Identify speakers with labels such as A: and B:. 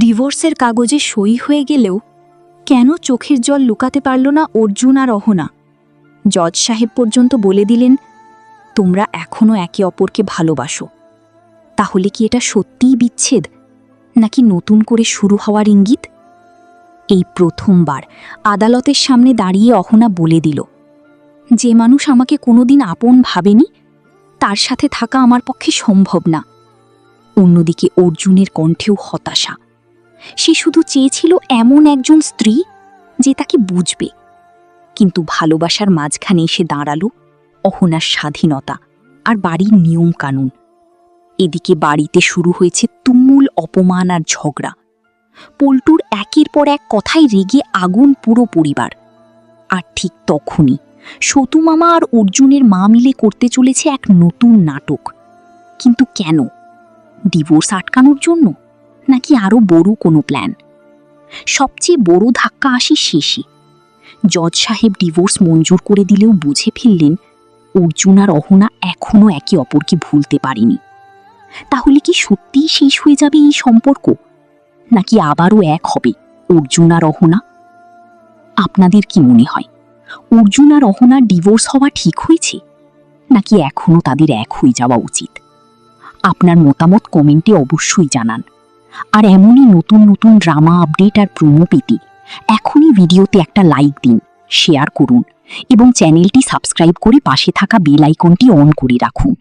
A: ডিভোর্সের কাগজে সই হয়ে গেলেও কেন চোখের জল লুকাতে পারল না অর্জুন আর অহনা? জজ সাহেব পর্যন্ত বলে দিলেন, তোমরা এখনও একে অপরকে ভালোবাসো। তাহলে কি এটা সত্যিই বিচ্ছেদ, নাকি নতুন করে শুরু হওয়ার ইঙ্গিত? এই প্রথমবার আদালতের সামনে দাঁড়িয়ে অহনা বলে দিল, যে মানুষ আমাকে কোনোদিন আপন ভাবেনি, তার সাথে থাকা আমার পক্ষে সম্ভব না। অন্যদিকে অর্জুনের কণ্ঠেও হতাশা। সে শুধু চেয়েছিল এমন একজন স্ত্রী যে তাকে বুঝবে। কিন্তু ভালোবাসার মাঝখানে এসে দাঁড়ালো অহনার স্বাধীনতা আর বাড়ির নিয়ম কানুন। এদিকে বাড়িতে শুরু হয়েছে তুমুল অপমান আর ঝগড়া। পল্টুর একের পর এক কথায় রেগে আগুন পুরো পরিবার। আর ঠিক তখনই সতু মামা আর অর্জুনের মা মিলে করতে চলেছে এক নতুন নাটক। কিন্তু কেন? ডিভোর্স আটকানোর জন্য, নাকি আরও বড় কোনো প্ল্যান? সবচেয়ে বড় ধাক্কা আসে শেষে। জজ সাহেব ডিভোর্স মঞ্জুর করে দিলেও বুঝে ফেললেন অর্জুন আর অহনা এখনও একে অপরকে ভুলতে পারেনি। তাহলে কি সত্যিই শেষ হয়ে যাবে এই সম্পর্ক, নাকি আবারও এক হবে অর্জুন আর অহনা? আপনাদের কি মনে হয়, অর্জুন আর অহনার ডিভোর্স হওয়া ঠিক হয়েছে, নাকি এখনও তাদের এক হয়ে যাওয়া উচিত? আপনার মতামত কমেন্টে অবশ্যই জানান। আর এমনই নতুন নতুন ড্রামা আপডেট আর প্রোমো পেতে এখনই ভিডিওতে একটা লাইক দিন, শেয়ার করুন এবং চ্যানেলটি সাবস্ক্রাইব করে পাশে থাকা বেল আইকনটি অন করে রাখুন।